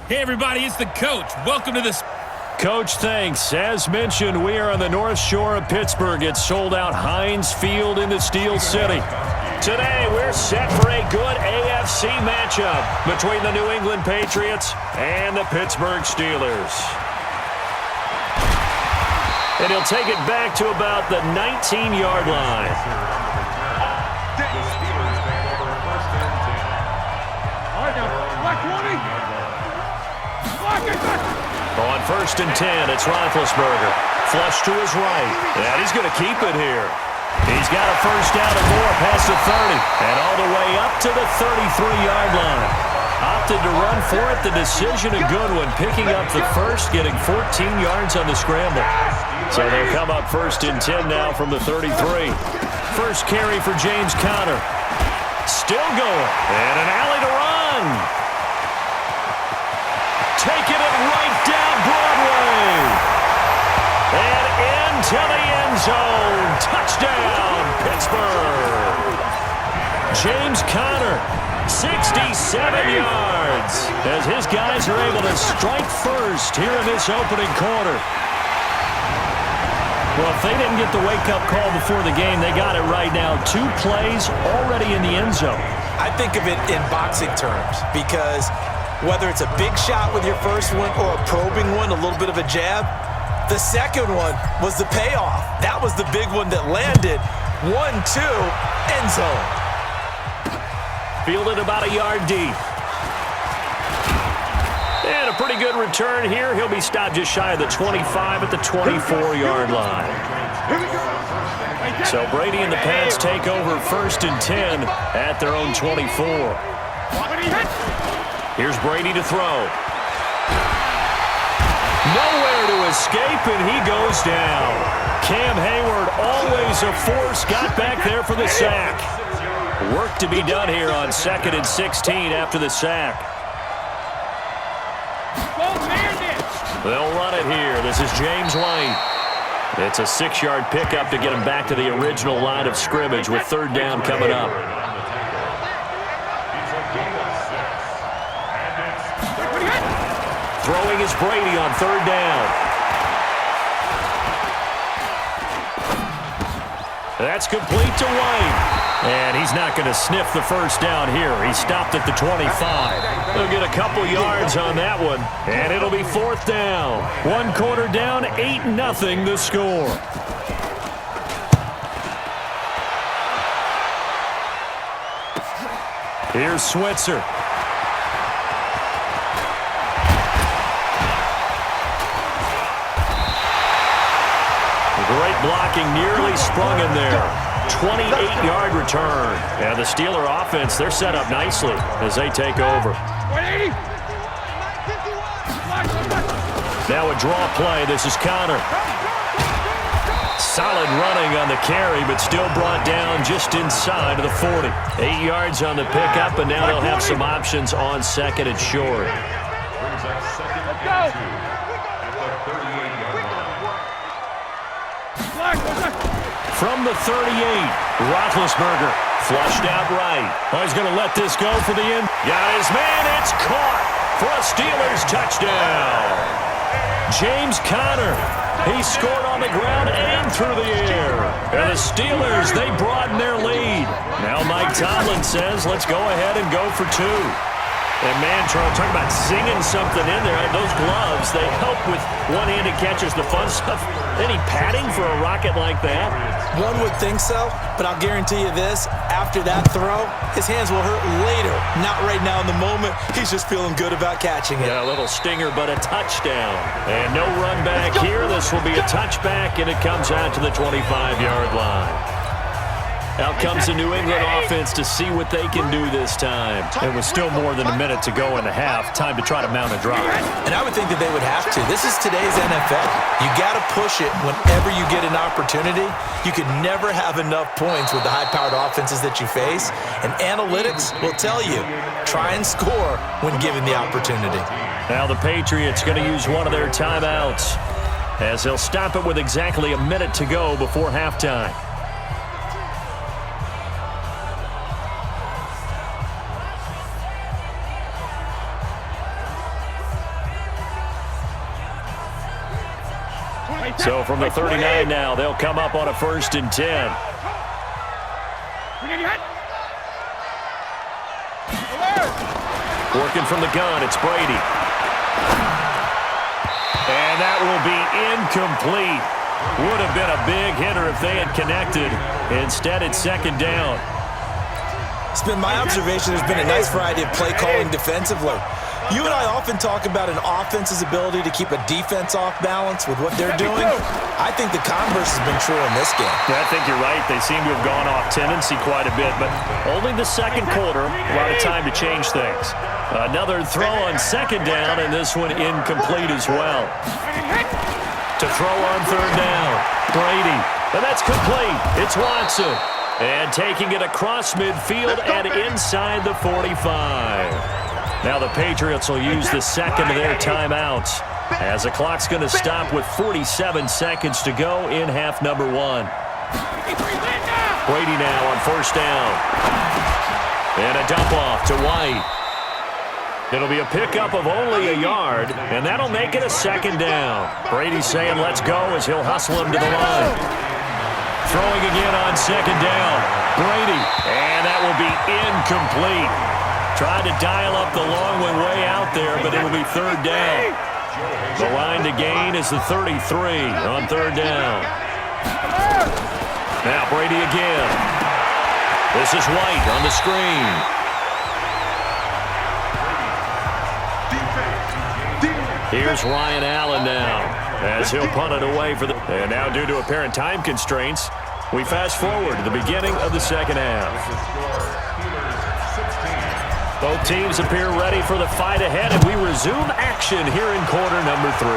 Hey, everybody, it's the coach. Welcome to this. Coach, thanks. As mentioned, we are on the North Shore of Pittsburgh. It's sold out Heinz Field in the Steel City. Today, we're set for a good AFC matchup between the New England Patriots and the Pittsburgh Steelers. And he'll take it back to about the 19-yard line. On 1st and 10, it's Roethlisberger. Flush to his right. And he's going to keep it here. He's got a first down and more past the 30. And all the way up to the 33-yard line. Opted to run for it. The decision a good one. Picking up the first, getting 14 yards on the scramble. So they'll come up 1st and 10 now from the 33. First carry for James Conner. Still going. And an alley to run. Taking it right down Broadway. And into the end zone. Touchdown, Pittsburgh. James Conner, 67 yards. As his guys are able to strike first here in this opening quarter. Well, if they didn't get the wake-up call before the game, they got it right now. 2 plays already in the end zone. I think of it in boxing terms because whether it's a big shot with your first one or a probing one, a little bit of a jab, the second one was the payoff. That was the big one that landed. 1-2, end zone. Fielded about a yard deep. And a pretty good return here. He'll be stopped just shy of the 25 at the 24-yard line. So Brady and the Pats take over 1st and 10 at their own 24. Here's Brady to throw. Nowhere to escape, and he goes down. Cam Hayward, always a force, got back there for the sack. Work to be done here on 2nd and 16 after the sack. They'll run it here. This is James White. It's a 6-yard pickup to get him back to the original line of scrimmage with 3rd down coming up. Throwing is Brady on 3rd down. That's complete to White. And he's not going to sniff the first down here. He stopped at the 25. They'll get a couple yards on that one. And it'll be 4th down. 1 quarter down, 8-0 the score. Here's Switzer. Great blocking, nearly sprung in there. 28-yard return. And the Steeler offense, they're set up nicely as they take over. Now a draw play. This is Conner. Solid running on the carry, but still brought down just inside of the 40. 8 yards on the pickup, and now they'll have some options on 2nd and short. From the 38, Roethlisberger flushed out right. Oh, he's going to let this go for the end. Got his man. It's caught for a Steelers touchdown. James Conner. He scored on the ground and through the air. And the Steelers, they broaden their lead. Now Mike Tomlin says, let's go ahead and go for 2. And man, Charles, talk about singing something in there. Those gloves, they help with one-handed catches, the fun stuff. Any padding for a rocket like that? One would think so, but I'll guarantee you this. After that throw, his hands will hurt later. Not right now in the moment. He's just feeling good about catching it. Yeah, a little stinger, but a touchdown. And no run back here. This will be a touchback, and it comes out to the 25-yard line. Out comes the New England offense to see what they can do this time. It was still more than a minute to go in the half. Time to try to mount a drive. And I would think that they would have to. This is today's NFL. You got to push it whenever you get an opportunity. You can never have enough points with the high-powered offenses that you face. And analytics will tell you, try and score when given the opportunity. Now the Patriots going to use one of their timeouts as they'll stop it with exactly a minute to go before halftime. So from the 39 now, they'll come up on a 1st and 10. Working from the gun, it's Brady. And that will be incomplete. Would have been a big hitter if they had connected. Instead, it's 2nd down. It's been my observation there's been a nice variety of play calling defensively. You and I often talk about an offense's ability to keep a defense off balance with what they're doing. I think the converse has been true in this game. I think you're right. They seem to have gone off tendency quite a bit, but only the 2nd quarter, a lot of time to change things. Another throw on 2nd down, and this one incomplete as well. To throw on 3rd down, Brady, and that's complete. It's Watson, and taking it across midfield and inside the 45. Now the Patriots will use the 2nd of their timeouts as the clock's going to stop with 47 seconds to go in half number 1. Brady now on 1st down. And a dump off to White. It'll be a pickup of only a yard, and that'll make it a 2nd down. Brady saying let's go as he'll hustle him to the line. Throwing again on 2nd down. Brady, and that will be incomplete. Tried to dial up the long one way out there, but it'll be 3rd down. The line to gain is the 33 on 3rd down. Now Brady again. This is White on the screen. Here's Ryan Allen now as he'll punt it away for the... And now due to apparent time constraints, we fast forward to the beginning of the 2nd half. Both teams appear ready for the fight ahead, and we resume action here in quarter number 3.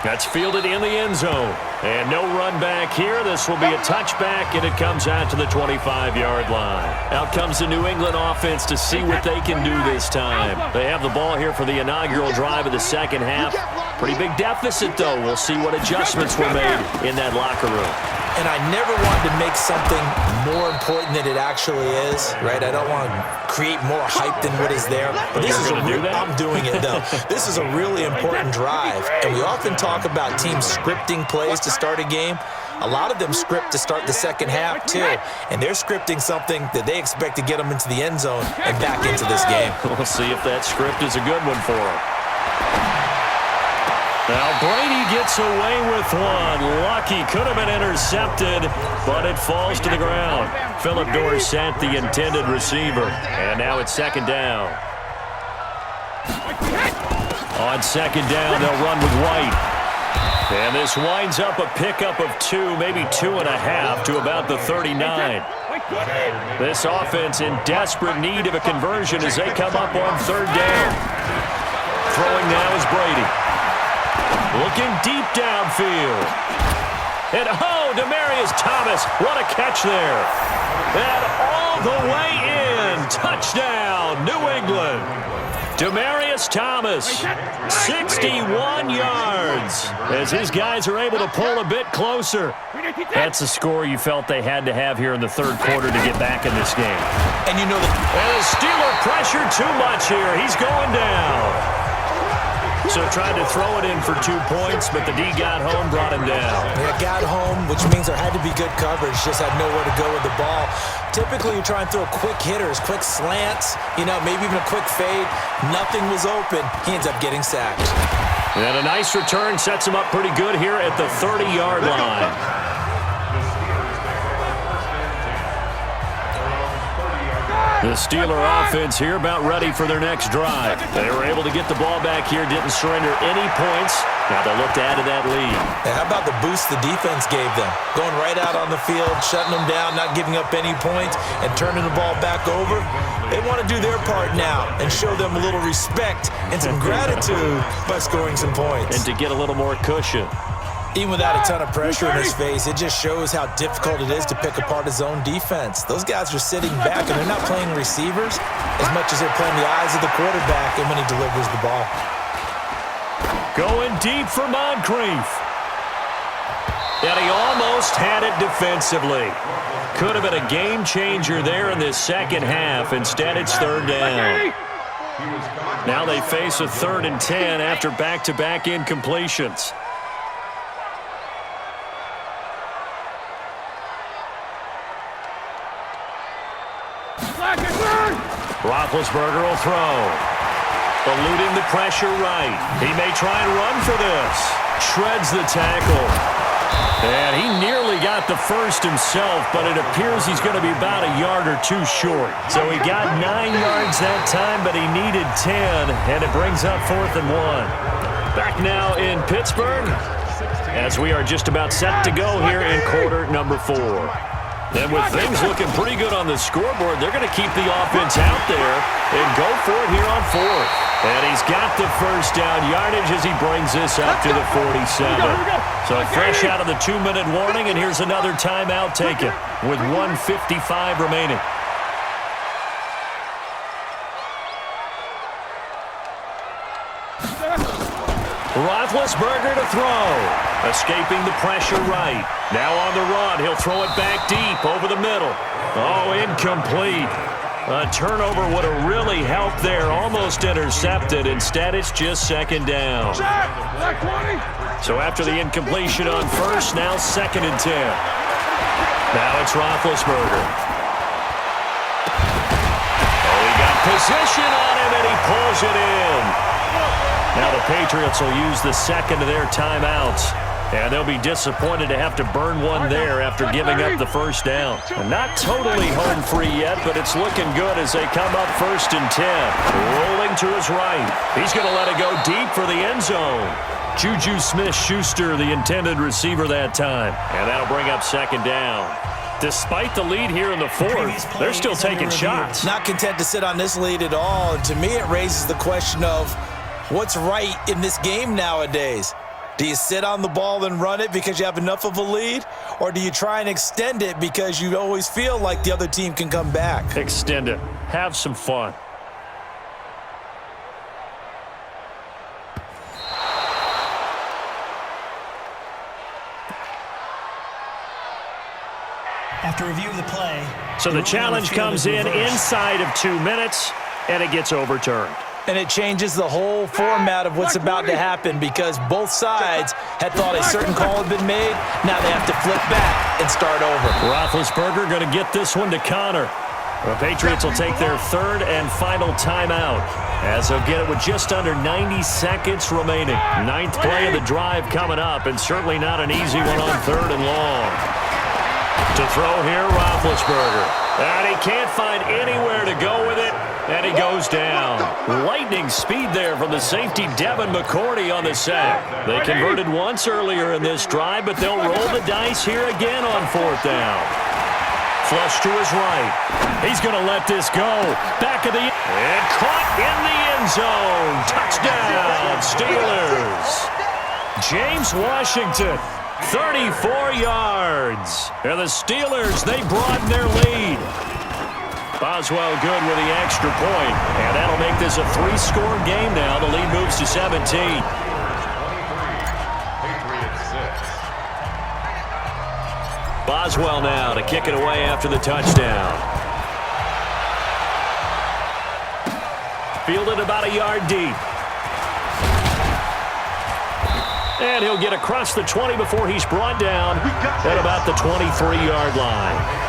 That's fielded in the end zone. And no run back here. This will be a touchback, and it comes out to the 25-yard line. Out comes the New England offense to see what they can do this time. They have the ball here for the inaugural drive of the 2nd half. Pretty big deficit, though. We'll see what adjustments were made in that locker room. And I never wanted to make something more important than it actually is, right? I don't want to create more hype than what is there. But this is I'm doing it, though. This is a really important drive. And we often talk about teams scripting plays to start a game. A lot of them script to start the 2nd half, too. And they're scripting something that they expect to get them into the end zone and back into this game. We'll see if that script is a good one for them. Now Brady gets away with one. Lucky, could have been intercepted, but it falls to the ground. Philip Dorsett, the intended receiver. And now it's 2nd down. On 2nd down, they'll run with White. And this winds up a pickup of 2, maybe 2.5 to about the 39. This offense in desperate need of a conversion as they come up on 3rd down. Throwing now is Brady. Looking deep downfield. And Demaryius Thomas, what a catch there. And all the way in. Touchdown, New England. Demaryius Thomas, 61 yards, as his guys are able to pull a bit closer. That's the score you felt they had to have here in the 3rd quarter to get back in this game. And you know that. And the Steeler pressure too much here. He's going down. So tried to throw it in for 2 points, but the D got home, brought him down. Yeah, got home, which means there had to be good coverage. Just had nowhere to go with the ball. Typically, you try and throw quick hitters, quick slants, maybe even a quick fade. Nothing was open. He ends up getting sacked. And a nice return sets him up pretty good here at the 30-yard line. The Steeler offense here about ready for their next drive. They were able to get the ball back here, didn't surrender any points. Now they'll look to add to that lead. And how about the boost the defense gave them? Going right out on the field, shutting them down, not giving up any points, and turning the ball back over. They want to do their part now and show them a little respect and some gratitude by scoring some points. And to get a little more cushion. Even without a ton of pressure in his face, it just shows how difficult it is to pick apart his own defense. Those guys are sitting back, and they're not playing receivers as much as they're playing the eyes of the quarterback and when he delivers the ball. Going deep for Moncrief. And he almost had it defensively. Could have been a game changer there in this 2nd half. Instead, it's 3rd down. Now they face a 3rd and 10 after back-to-back incompletions. Roethlisberger will throw. Eluding the pressure right. He may try and run for this. Shreds the tackle. And he nearly got the first himself, but it appears he's going to be about a yard or two short. So he got 9 yards that time, but he needed 10, and it brings up 4th and 1. Back now in Pittsburgh, as we are just about set to go here in quarter number 4. And with things looking pretty good on the scoreboard, they're going to keep the offense out there and go for it here on 4th. And he's got the first down yardage as he brings this up to the 47. So fresh out of the 2-minute warning, and here's another timeout taken with 1:55 remaining. Roethlisberger to throw. Escaping the pressure right. Now on the run. He'll throw it back deep over the middle. Oh, incomplete. A turnover would have really helped there. Almost intercepted. Instead, it's just 2nd down. So after the incompletion on first, now 2nd and 10. Now it's Roethlisberger. Oh, he got position on him, and he pulls it in. Now the Patriots will use the second of their timeouts, and they'll be disappointed to have to burn one there after giving up the first down. Not totally home free yet, but it's looking good as they come up 1st and 10. Rolling to his right. He's going to let it go deep for the end zone. Juju Smith-Schuster, the intended receiver that time, and that'll bring up 2nd down. Despite the lead here in the 4th, they're still taking shots. Not content to sit on this lead at all, and to me it raises the question of what's right in this game nowadays? Do you sit on the ball and run it because you have enough of a lead? Or do you try and extend it because you always feel like the other team can come back? Extend it. Have some fun. After review of the play. So the challenge comes in inside of 2 minutes, and it gets overturned. And it changes the whole format of what's about to happen because both sides had thought a certain call had been made. Now they have to flip back and start over. Roethlisberger going to get this one to Connor. The Patriots will take their 3rd and final timeout as they'll get it with just under 90 seconds remaining. 9th play of the drive coming up, and certainly not an easy one on 3rd and long. To throw here, Roethlisberger. And he can't find anywhere to go with it, and he goes down. Lightning speed there from the safety, Devin McCourty, on the sack. They converted once earlier in this drive, but they'll roll the dice here again on 4th down. Flush to his right. He's going to let this go. Back of the... And caught in the end zone. Touchdown, Steelers. James Washington, 34 yards. And the Steelers, they broaden their lead. Boswell good with the extra point, and that'll make this a 3-score game now. The lead moves to 17. Boswell now to kick it away after the touchdown. Fielded about a yard deep. And he'll get across the 20 before he's brought down at about the 23-yard line.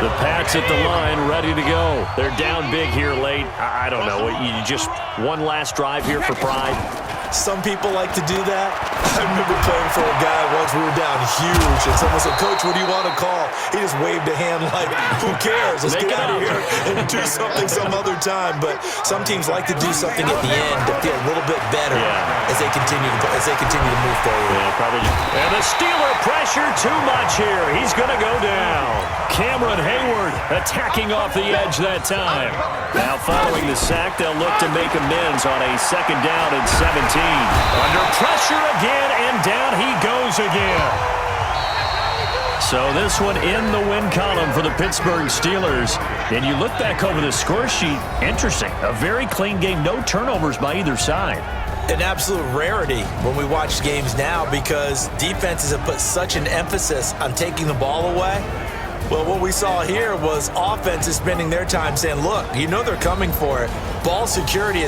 The Pats at the line, ready to go. They're down big here late. I don't know. You just one last drive here for pride. Some people like to do that. I remember playing for a guy once. We were down huge, and someone said, "Coach, what do you want to call?" He just waved a hand like, "Who cares? Let's get out of here and do something some other time." But some teams like to do something at the end to feel a little bit better as they continue to move forward. Yeah, probably. And the Steeler pressure too much here. He's going to go down. Cameron Hayward attacking off the edge that time. Now following the sack, they'll look to make amends on a 2nd down and 17. Under pressure again, and down he goes again. So this one in the win column for the Pittsburgh Steelers. And you look back over the score sheet, interesting. A very clean game, no turnovers by either side. An absolute rarity when we watch games now because defenses have put such an emphasis on taking the ball away. Well, what we saw here was offenses spending their time saying, look, you know they're coming for it. Ball security